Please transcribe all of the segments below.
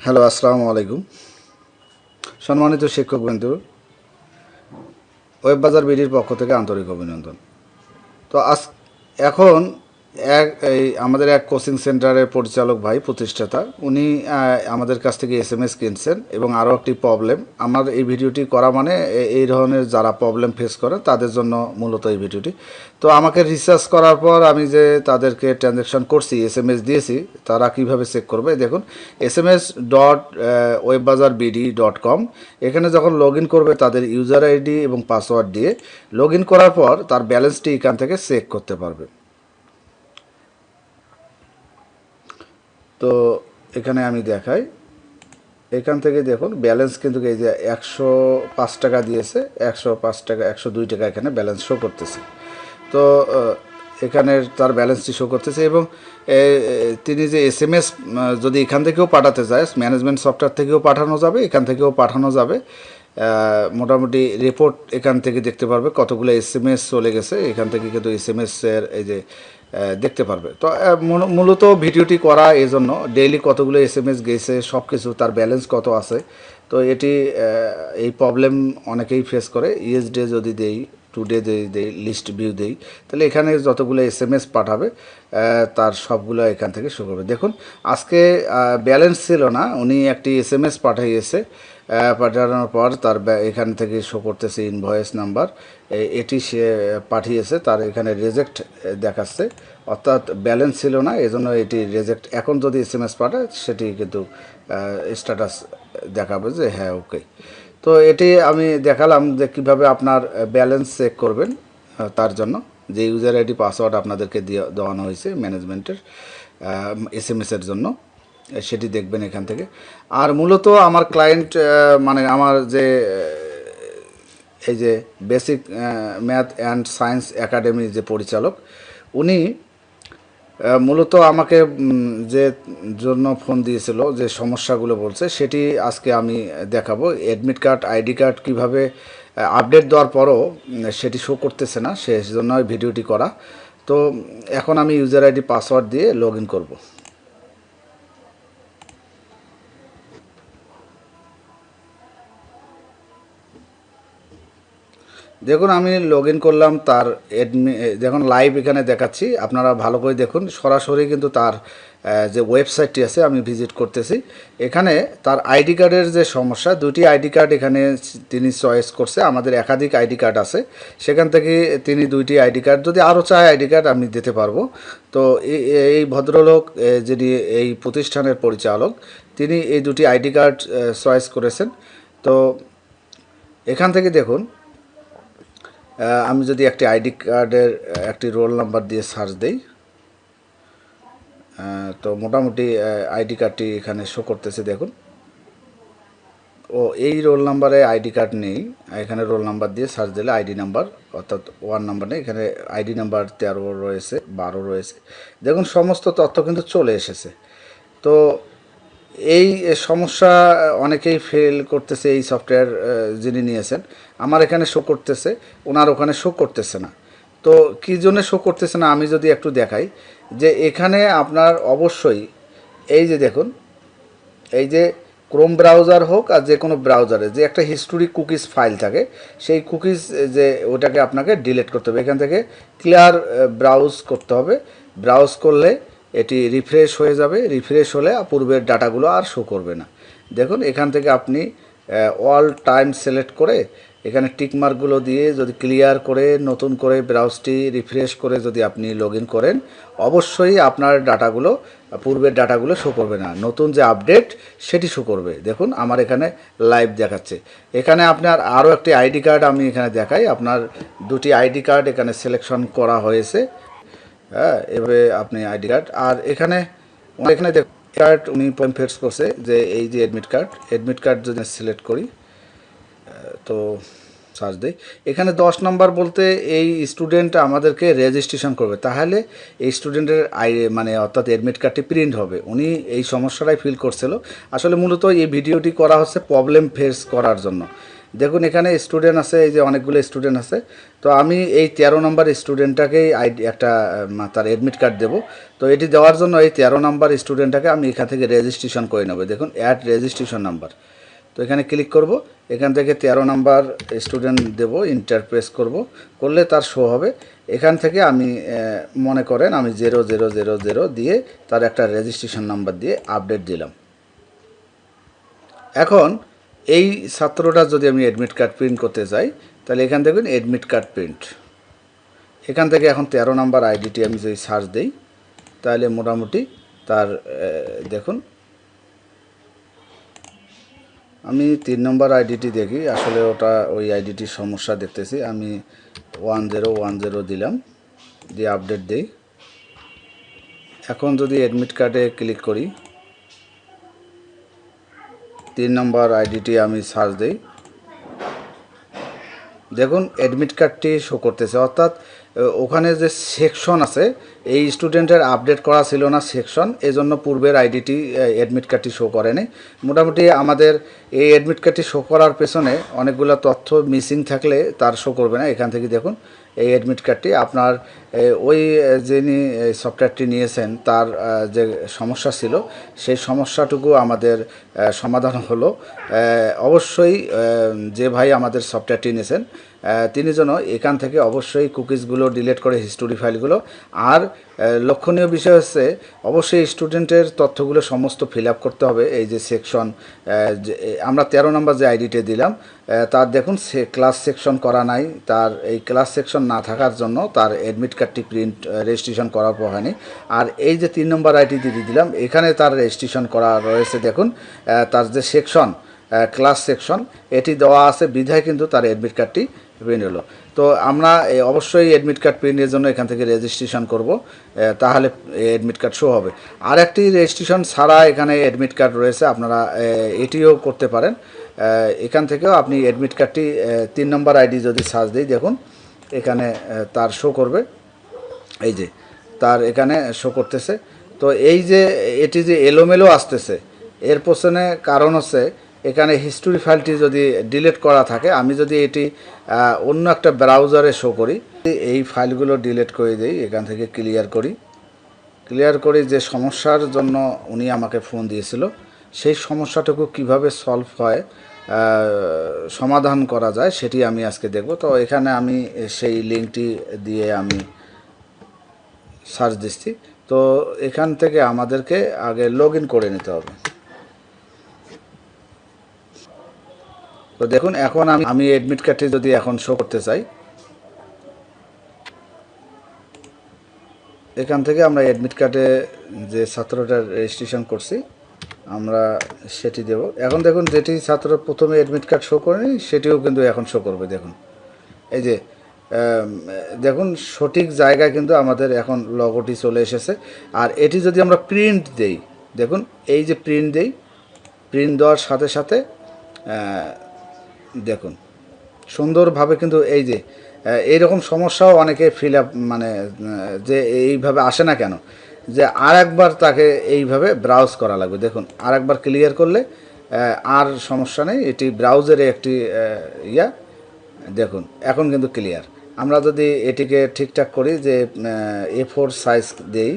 Hello, আসসালামু আলাইকুম। সম্মানিত শিক্ষকবৃন্দ, ওয়েব বাজার বিডির পক্ষ থেকে আন্তরিক অভিনন্দন। তো এখন আমাদের এক কোচিং সেন্টারের পরিচালক ভাই, প্রতিষ্ঠাতা, উনি আমাদের কাছ থেকে এসএমএস কিনছেন এবং আরও একটি প্রবলেম। আমার এই ভিডিওটি করা মানে এই ধরনের যারা প্রবলেম ফেস করে তাদের জন্য মূলত এই ভিডিওটি। তো আমাকে রিসার্চ করার পর আমি যে তাদেরকে ট্রানজ্যাকশন করছি, এসএমএস দিয়েছি, তারা কিভাবে চেক করবে দেখুন। sms.webbazarbd.com এখানে যখন লগ ইন করবে তাদের ইউজার আইডি এবং পাসওয়ার্ড দিয়ে লগ ইন করার পর তার ব্যালেন্সটি এখান থেকে চেক করতে পারবে। তো এখানে আমি দেখাই, এখান থেকে দেখুন ব্যালেন্স কিন্তু এই যে 105 টাকা দিয়েছে, 105 টাকা 102 টাকা এখানে ব্যালেন্স শো করতেছে। তো এখানে তার ব্যালেন্সটি শো করতেছে এবং তিনি যে এসএমএস যদি এখান থেকেও পাঠাতে চায়, ম্যানেজমেন্ট সফটওয়্যার থেকেও পাঠানো যাবে, এখান থেকেও পাঠানো যাবে। মোটামুটি রিপোর্ট এখান থেকে দেখতে পারবে কতগুলো এসএমএস চলে গেছে, এখান থেকে কিন্তু এসএমএসের এই যে দেখতে পারবে। তো মূলত ভিডিওটি করা এই জন্য ডেইলি কতগুলো এসএমএস গেছে, সব কিছু তার ব্যালেন্স কত আছে। তো এটি এই প্রবলেম অনেকেই ফেস করে। ইএসডে যদি দেই, টুডে দেই, লিস্ট ভিউ দেই, তাহলে এখানে যতগুলো এসএমএস পাঠাবে তার সবগুলো এখান থেকে শো করবে। দেখুন আজকে ব্যালেন্স ছিল না, উনি একটি এসএমএস পাঠিয়েছে, পাঠানোর পর তার এখান থেকে শো করতেছে ইনভয়েস নাম্বার, এটি সে পাঠিয়েছে, তার এখানে রিজেক্ট দেখাচ্ছে, অর্থাৎ ব্যালেন্স ছিল না, এজন্য এটি রিজেক্ট। এখন যদি এসএমএস পাঠায় সেটি কিন্তু স্ট্যাটাস দেখাবে যে হ্যাঁ ওকে। তো এটি আমি দেখালাম যে কীভাবে আপনার ব্যালেন্স চেক করবেন। তার জন্য যে ইউজার আইডি পাসওয়ার্ড আপনাদেরকে দেওয়ানো হয়েছে ম্যানেজমেন্টের এসএমএসের জন্য, সেটি দেখবেন এখান থেকে। আর মূলত আমার ক্লায়েন্ট মানে আমার যে এই যে বেসিক ম্যাথ অ্যান্ড সায়েন্স একাডেমির যে পরিচালক, উনি মূলত আমাকে যে জন্য ফোন দিয়েছিল, যে সমস্যাগুলো বলছে সেটি আজকে আমি দেখাবো। অ্যাডমিট কার্ড, আইডি কার্ড কীভাবে আপডেট দেওয়ার পরও সেটি শো করতেছে না, সেজন্য ভিডিওটি করা। তো এখন আমি ইউজার আইডি পাসওয়ার্ড দিয়ে লগ ইন করবো। দেখুন আমি লগ ইন করলাম, তার দেখুন লাইভ এখানে দেখাচ্ছি, আপনারা ভালো করে দেখুন। সরাসরি কিন্তু তার যে ওয়েবসাইটটি আছে আমি ভিজিট করতেছি। এখানে তার আইডি কার্ডের যে সমস্যা, দুটি আইডি কার্ড এখানে তিনি চয়েস করছে। আমাদের একাধিক আইডি কার্ড আছে, সেখান থেকে তিনি দুইটি আইডি কার্ড, যদি আরও চায় আইডি কার্ড আমি দিতে পারবো। তো এই ভদ্রলোক যিনি এই প্রতিষ্ঠানের পরিচালক, তিনি এই দুটি আইডি কার্ড চয়েস করেছেন। তো এখান থেকে দেখুন, আমি যদি একটি আইডি কার্ডের একটি রোল নাম্বার দিয়ে সার্চ দেই, তো মোটামুটি আইডি কার্ডটি এখানে শো করতেছে দেখুন। ও এই রোল নাম্বারে আইডি কার্ড নেই, এখানে রোল নাম্বার দিয়ে সার্চ দিলে আইডি নাম্বার, অর্থাৎ 1 নাম্বার নেই, এখানে আইডি নাম্বার 13 রয়েছে, 12 রয়েছে। দেখুন সমস্ত তথ্য কিন্তু চলে এসেছে। তো এই সমস্যা অনেকেই ফেল করতেছে, এই সফটওয়্যার যিনি নিয়েছেন। আমার এখানে শো করতেছে, ওনার ওখানে শো করতেছে না। তো কী জন্য শো করতেছে না আমি যদি একটু দেখাই, যে এখানে আপনার অবশ্যই এই যে দেখুন, এই যে ক্রোম ব্রাউজার হোক আর যে কোনো ব্রাউজারে যে একটা হিস্টোরি কুকিজ ফাইল থাকে, সেই কুকিজ যে ওটাকে আপনাকে ডিলিট করতে হবে, এখান থেকে ক্লিয়ার ব্রাউজ করতে হবে। ব্রাউজ করলে এটি রিফ্রেশ হয়ে যাবে, রিফ্রেশ হলে পূর্বের ডাটাগুলো আর শো করবে না। দেখুন এখান থেকে আপনি অল টাইম সিলেক্ট করে এখানে টিকমার্কগুলো দিয়ে যদি ক্লিয়ার করে নতুন করে ব্রাউজটি রিফ্রেশ করে যদি আপনি লগ ইন করেন, অবশ্যই আপনার ডাটাগুলো, পূর্বের ডাটাগুলো শো করবে না, নতুন যে আপডেট সেটি শো করবে। দেখুন আমার এখানে লাইভ দেখাচ্ছে। এখানে আপনার আরও একটি আইডি কার্ড আমি এখানে দেখাই, আপনার দুটি আইডি কার্ড এখানে সিলেকশন করা হয়েছে। হ্যাঁ, এভাবে আপনি আইডি কার্ড, আর এখানে কার্ড উনি ফেস করছে যে এই যে অ্যাডমিট কার্ড যদি সিলেক্ট করি, তো সার্চ দিই, এখানে 10 নম্বর বলতে এই স্টুডেন্ট আমাদেরকে রেজিস্ট্রেশন করবে, তাহলে এই স্টুডেন্টের মানে অর্থাৎ অ্যাডমিট কার্ডটি প্রিন্ট হবে। উনি এই সমস্যাটাই ফিল করছিল। আসলে মূলত এই ভিডিওটি করা হচ্ছে প্রবলেম ফেস করার জন্য, দেখুন এখানে স্টুডেন্ট আছে, এই যে অনেকগুলো স্টুডেন্ট আছে। তো আমি এই 13 নম্বর স্টুডেন্টটাকেই একটা তার অ্যাডমিট কার্ড দেবো। তো এটি দেওয়ার জন্য এই 13 নম্বর স্টুডেন্টটাকে আমি এখান থেকে রেজিস্ট্রেশন করে নেব। দেখুন অ্যাড রেজিস্ট্রেশন নাম্বার, তো এখানে ক্লিক করব। এখান থেকে 13 নাম্বার স্টুডেন্ট দেব, ইন্টার প্রেস করব, করলে তার শো হবে। এখান থেকে আমি মনে করেন আমি 0000 দিয়ে তার একটা রেজিস্ট্রেশন নাম্বার দিয়ে আপডেট দিলাম। এখন এই ছাত্রটা যদি আমি অ্যাডমিট কার্ড প্রিন্ট করতে চাই, তাহলে এখান থেকে অ্যাডমিট কার্ড প্রিন্ট, এখান থেকে এখন 13 নাম্বার আইডিটি আমি যদি সার্চ দিই, তাহলে মোটামুটি তার দেখুন আমি 3 নম্বর আইডিটি দেখি, আসলে ওটা ওই আইডিটির সমস্যা দেখতেছি। আমি 1010 দিলাম, দিয়ে আপডেট দিই। এখন যদি অ্যাডমিট কার্ডে ক্লিক করি, 3 নম্বর আইডিটি আমি সার্চ দিই, দেখুন অ্যাডমিট কার্ডটি শো করতেছে। অর্থাৎ ওখানে যে সেকশন আছে, এই স্টুডেন্টের আপডেট করা ছিল না সেকশন, এজন্য পূর্বের আইডিটি অ্যাডমিট কার্ডটি শো করেনি। মোটামুটি আমাদের এই অ্যাডমিট কার্ডটি শো করার পেছনে অনেকগুলো তথ্য মিসিং থাকলে তার শো করবে না। এখান থেকে দেখুন এই অ্যাডমিট কার্ডটি আপনার ওই যিনি সফটওয়্যারটি নিয়েছেন তার যে সমস্যা ছিল, সেই সমস্যাটুকু আমাদের সমাধান হলো। অবশ্যই যে ভাই আমাদের সফটওয়্যারটি নিয়েছেন তিনি যেন এখান থেকে অবশ্যই কুকিজগুলো ডিলিট করে হিস্টোরি ফাইলগুলো, আর লক্ষণীয় বিষয় হচ্ছে অবশ্যই স্টুডেন্টের তথ্যগুলো সমস্ত ফিল আপ করতে হবে। এই যে সেকশন আমরা 13 নম্বর যে আইডিতে দিলাম, তার দেখুন সে ক্লাস সেকশন করা নাই, তার এই ক্লাস সেকশন না থাকার জন্য তার অ্যাডমিট কার্ডটি প্রিন্ট রেজিস্ট্রেশন করার পর হয়নি। আর এই যে 3 নম্বর আইডিটি দিয়ে দিলাম, এখানে তার রেজিস্ট্রেশন করা রয়েছে। দেখুন তার যে সেকশন ক্লাস সেকশন এটি দেওয়া আছে বিধায় কিন্তু তার অ্যাডমিট কার্ডটি প্রিন্ট হলো। তো আমরা অবশ্যই অ্যাডমিট কার্ড প্রিন্টের জন্য এখান থেকে রেজিস্ট্রেশন করব, তাহলে অ্যাডমিট কার্ড শো হবে। আর একটি রেজিস্ট্রেশন ছাড়া এখানে অ্যাডমিট কার্ড রয়েছে, আপনারা এটিও করতে পারেন। এখান থেকেও আপনি অ্যাডমিট কার্ডটি 3 নম্বর আইডি যদি সার্চ দিই, দেখুন এখানে তার শো করবে। এই যে তার এখানে শো করতেছে। তো এই যে এটি যে এলোমেলো আসতেছে, এর পেছনে কারণ হচ্ছে এখানে হিস্টোরি ফাইলটি যদি ডিলিট করা থাকে, আমি যদি এটি অন্য একটা ব্রাউজারে শো করি, এই ফাইলগুলো ডিলিট করে দিই, এখান থেকে ক্লিয়ার করি যে সমস্যার জন্য উনি আমাকে ফোন দিয়েছিল, সেই সমস্যাটুকু কিভাবে সলভ হয়, সমাধান করা যায়, সেটি আমি আজকে দেখব। তো এখানে আমি সেই লিঙ্কটি দিয়ে আমি সার্চ দিচ্ছি। তো এখান থেকে আমাদেরকে আগে লগ ইন করে নিতে হবে। তো দেখুন এখন আমি অ্যাডমিট কার্ডটি যদি এখন শো করতে চাই, এখান থেকে আমরা অ্যাডমিট কার্ডে যে ছাত্রটার রেজিস্ট্রেশন করছি আমরা সেটি দেব। এখন দেখুন যেটি ছাত্র প্রথমে অ্যাডমিট কার্ড শো করেনি সেটিও কিন্তু এখন শো করবে। দেখুন এই যে দেখুন সঠিক জায়গায় কিন্তু আমাদের এখন লগোটি চলে এসেছে। আর এটি যদি আমরা প্রিন্ট দেই, দেখুন এই যে প্রিন্ট দেই, প্রিন্ট দেওয়ার সাথে সাথে দেখুন সুন্দরভাবে কিন্তু এই যে এইরকম সমস্যাও অনেকে ফিল আপ মানে যে এইভাবে আসে না কেন, যে আর একবার তাকে এইভাবে ব্রাউজ করা লাগবে। দেখুন আর একবার ক্লিয়ার করলে আর সমস্যা নেই, এটি ব্রাউজারে একটি দেখুন এখন কিন্তু ক্লিয়ার। আমরা যদি এটিকে ঠিকঠাক করি যে A4 সাইজ দেই,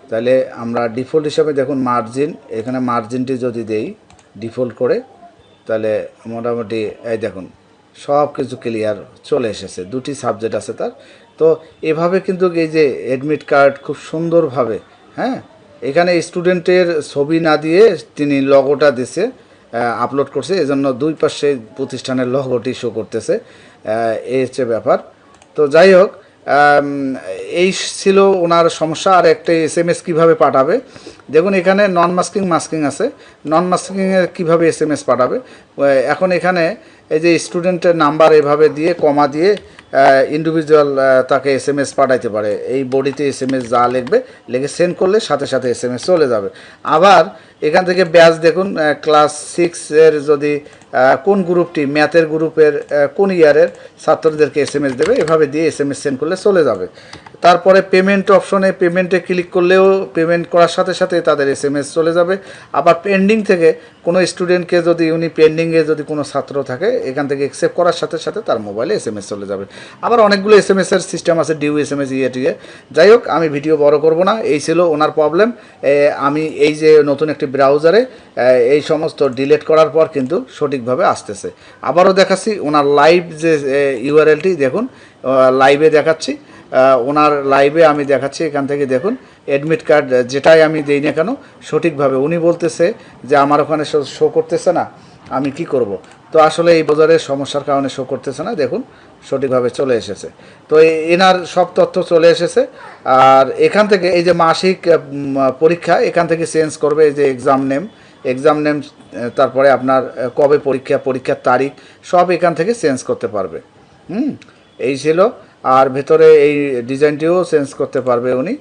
তাহলে আমরা ডিফল্ট হিসাবে দেখুন মার্জিন, এখানে মার্জিনটি যদি দেই ডিফল্ট করে, তাহলে মোটামুটি এই দেখুন সব কিছু ক্লিয়ার চলে এসেছে। দুটি সাবজেক্ট আছে তার। তো এভাবে কিন্তু এই যে অ্যাডমিট কার্ড খুব সুন্দরভাবে, হ্যাঁ, এখানে স্টুডেন্টের ছবি না দিয়ে তিনি লগোটা দিছে আপলোড করছে, এজন্য দুই পাশে প্রতিষ্ঠানের লগোটি শো করতেছে, এই হচ্ছে ব্যাপার। তো যাই হোক এই ছিল ওনার সমস্যা। আর একটা SMS কীভাবে পাঠাবে, দেখুন এখানে নন মাস্কিং মাস্কিং আছে, নন মাস্কিংয়ে কীভাবে SMS পাঠাবে। এখন এখানে এই যে স্টুডেন্টের নাম্বার এভাবে দিয়ে কমা দিয়ে ইন্ডিভিজুয়াল তাকে SMS পাঠাইতে পারে। এই বডিতে SMS যা লিখবে লিখে সেন্ড করলে সাথে সাথে SMS চলে যাবে। আবার এখান থেকে ব্যাচ দেখুন ক্লাস 6-এর যদি কোন গ্রুপটি ম্যাথের গ্রুপের কোন ইয়ারের ছাত্রদেরকে SMS দেবে, এভাবে দিয়ে SMS সেন্ড করলে চলে যাবে। তারপরে পেমেন্ট অপশনে পেমেন্টে ক্লিক করলেও পেমেন্ট করার সাথে সাথে সাথে তাদের SMS চলে যাবে। আবার পেন্ডিং থেকে কোনো স্টুডেন্টকে যদি উনি পেন্ডিংয়ে যদি কোনো ছাত্র থাকে এখান থেকে অ্যাকসেপ্ট করার সাথে সাথে তার মোবাইলে SMS চলে যাবে। আবার অনেকগুলো SMS-এর সিস্টেম আছে, ডিউ SMS টিয়ে। যাই হোক, আমি ভিডিও বড় করব না, এই ছিল ওনার প্রবলেম। আমি এই যে নতুন একটি ব্রাউজারে এই সমস্ত ডিলিট করার পর কিন্তু সঠিকভাবে আসতেছে। আবারও দেখাচ্ছি ওনার লাইভ যে ইউআরএলটি দেখুন, লাইভে দেখাচ্ছি। ওনার লাইভে আমি দেখাচ্ছি, এখান থেকে দেখুন অ্যাডমিট কার্ড যেটাই আমি দিই না কেন সঠিকভাবে উনি বলতেছে যে আমার ওখানে শো করতেছে না, আমি কি করব। তো আসলে এই বাজারের সমস্যার কারণে শো করতেছে না, দেখুন সঠিকভাবে চলে এসেছে। তো এনার সব তথ্য চলে এসেছে। আর এখান থেকে এই যে মাসিক পরীক্ষা এখান থেকে চেঞ্জ করবে, এই যে এক্সাম নেম, তারপরে আপনার কবে পরীক্ষার তারিখ সব এখান থেকে চেঞ্জ করতে পারবে। এই ছিল। আর ভেতরে এই ডিজাইনটিও চেঞ্জ করতে পারবে উনি।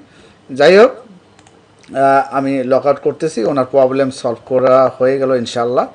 যাই হোক, আমি লক আউট করতেছি, ওনার প্রবলেম সলভ করা হয়ে গেল ইনশাল্লাহ।